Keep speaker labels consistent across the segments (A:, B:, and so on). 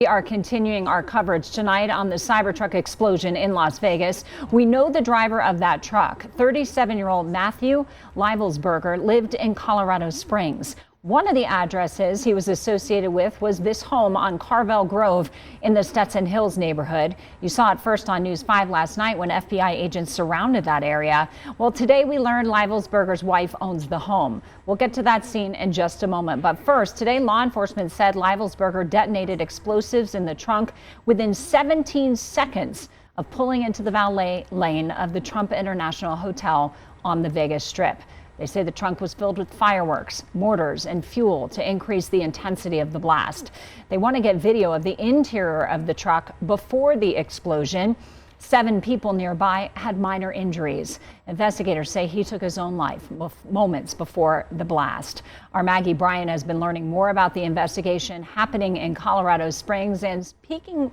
A: We are continuing our coverage tonight on the Cybertruck explosion in Las Vegas. We know the driver of that truck, 37-year-old Matthew Livelsberger, lived in Colorado Springs. One of the addresses he was associated with was this home on Carvel Grove in the Stetson Hills neighborhood. You saw it first on News 5 last night when FBI agents surrounded that area. Well, today we learned Livelsberger's wife owns the home. We'll get to that scene in just a moment. But first, today law enforcement said Livelsberger detonated explosives in the trunk within 17 seconds of pulling into the valet lane of the Trump International Hotel on the Vegas Strip. They say the trunk was filled with fireworks, mortars, and fuel to increase the intensity of the blast. They want to get video of the interior of the truck before the explosion. 7 people nearby had minor injuries. Investigators say he took his own life moments before the blast. Our Maggie Bryan has been learning more about the investigation happening in Colorado Springs and speaking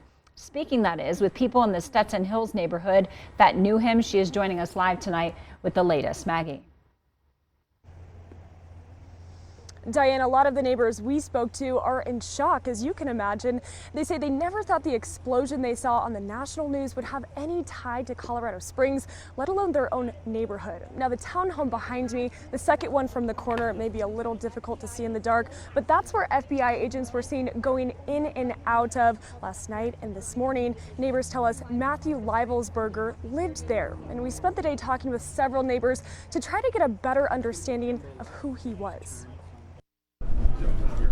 A: that is with people in the Stetson Hills neighborhood that knew him. She is joining us live tonight with the latest. Maggie.
B: Diane, a lot of the neighbors we spoke to are in shock, as you can imagine. They say they never thought the explosion they saw on the national news would have any tie to Colorado Springs, let alone their own neighborhood. Now, the townhome behind me, the second one from the corner, may be a little difficult to see in the dark, but that's where FBI agents were seen going in and out of last night and this morning. Neighbors tell us Matthew Livelsberger lived there, and we spent the day talking with several neighbors to try to get a better understanding of who he was.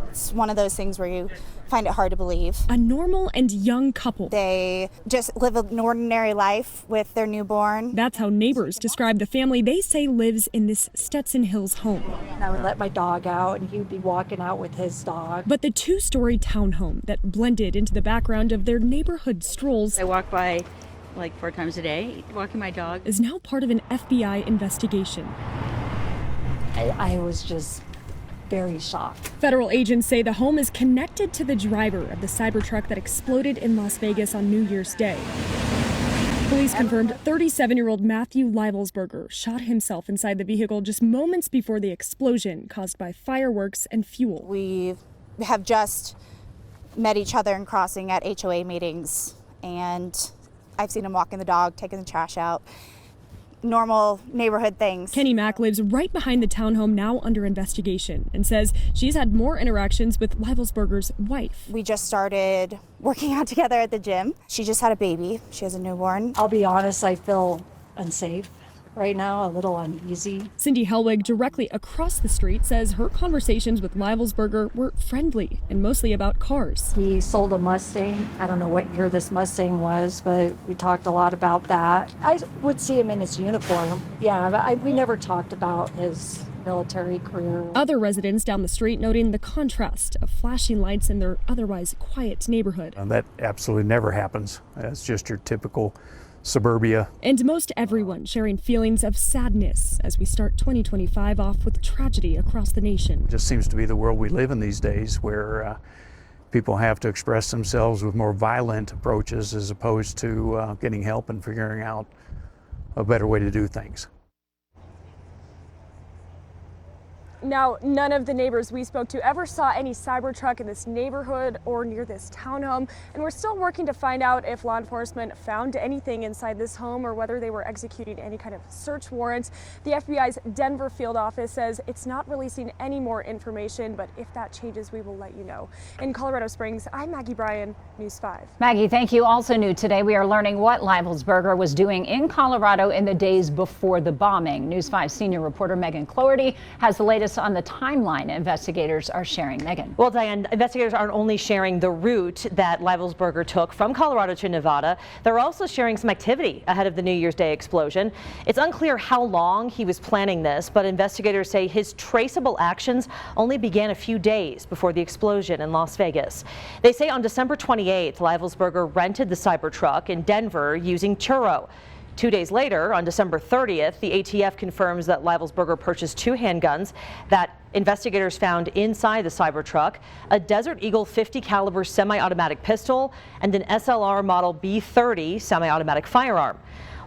C: It's one of those things where you find it hard to believe.
D: A normal and young couple.
C: They just live an ordinary life with their newborn.
D: That's how neighbors describe the family they say lives in this Stetson Hills home.
E: I would let my dog out and he would be walking out with his dog.
D: But the 2-story townhome that blended into the background of their neighborhood strolls.
F: I walk by like 4 times a day, walking my dog.
D: Is now part of an FBI investigation.
E: I was just very shocked.
D: Federal agents say the home is connected to the driver of the Cybertruck that exploded in Las Vegas on New Year's Day. Police confirmed 37-year-old Matthew Livelsberger shot himself inside the vehicle just moments before the explosion caused by fireworks and fuel.
C: We have just met each other in crossing at HOA meetings, and I've seen him walking the dog, taking the trash out. Normal neighborhood things.
D: Kenny Mack lives right behind the townhome now under investigation and says she's had more interactions with Livelsberger's wife.
C: We just started working out together at the gym. She just had a baby. She has a newborn.
E: I'll be honest, I feel unsafe right now, a little uneasy.
D: Cindy Helwig, directly across the street, says her conversations with Livelsberger were friendly and mostly about cars.
E: He sold a Mustang. I don't know what year this Mustang was, but we talked a lot about that. I would see him in his uniform. Yeah, but we never talked about his military career.
D: Other residents down the street noting the contrast of flashing lights in their otherwise quiet neighborhood.
G: That absolutely never happens. It's just your typical suburbia.
D: And most everyone sharing feelings of sadness as we start 2025 off with tragedy across the nation.
G: It just seems to be the world we live in these days, where people have to express themselves with more violent approaches as opposed to getting help and figuring out a better way to do things.
B: Now, none of the neighbors we spoke to ever saw any Cybertruck in this neighborhood or near this townhome, and we're still working to find out if law enforcement found anything inside this home or whether they were executing any kind of search warrants. The FBI's Denver field office says it's not releasing any more information, but if that changes, we will let you know. In Colorado Springs, I'm Maggie Bryan, News 5.
A: Maggie, thank you. Also new today, we are learning what Livelsberger was doing in Colorado in the days before the bombing. News 5 senior reporter Megan Cloherty has the latest on the timeline investigators are sharing. Megan.
H: Well, Diane, investigators aren't only sharing the route that Livelsberger took from Colorado to Nevada, they're also sharing some activity ahead of the New Year's Day explosion. It's unclear how long he was planning this, but investigators say his traceable actions only began a few days before the explosion in Las Vegas. They say on December 28th, Livelsberger rented the Cybertruck in Denver using Turo. 2 days later, on December 30th, the ATF confirms that Livelsberger purchased 2 handguns that investigators found inside the Cybertruck, a Desert Eagle 50 caliber semi-automatic pistol, and an SLR model B30 semi-automatic firearm.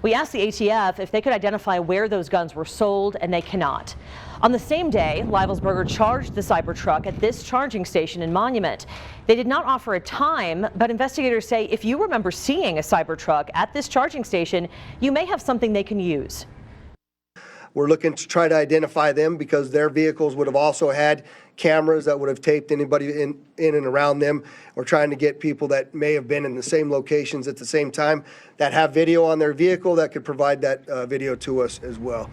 H: We asked the ATF if they could identify where those guns were sold, and they cannot. On the same day, Livelsberger charged the Cybertruck at this charging station in Monument. They did not offer a time, but investigators say if you remember seeing a Cybertruck at this charging station, you may have something they can use.
I: We're looking to try to identify them because their vehicles would have also had cameras that would have taped anybody in and around them. We're trying to get people that may have been in the same locations at the same time that have video on their vehicle that could provide that video to us as well.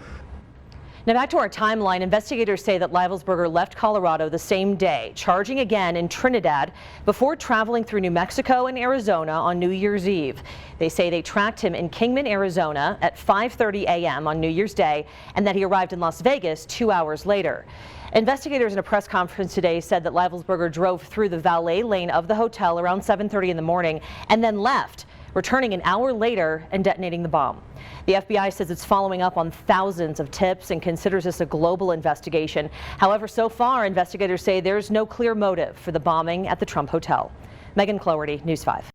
H: Now back to our timeline, investigators say that Livelsberger left Colorado the same day, charging again in Trinidad before traveling through New Mexico and Arizona on New Year's Eve. They say they tracked him in Kingman, Arizona at 5:30 a.m. on New Year's Day and that he arrived in Las Vegas 2 hours later. Investigators in a press conference today said that Livelsberger drove through the valet lane of the hotel around 7:30 in the morning and then left, returning an hour later and detonating the bomb. The FBI says it's following up on thousands of tips and considers this a global investigation. However, so far, investigators say there's no clear motive for the bombing at the Trump Hotel. Megan Cloherty, News 5.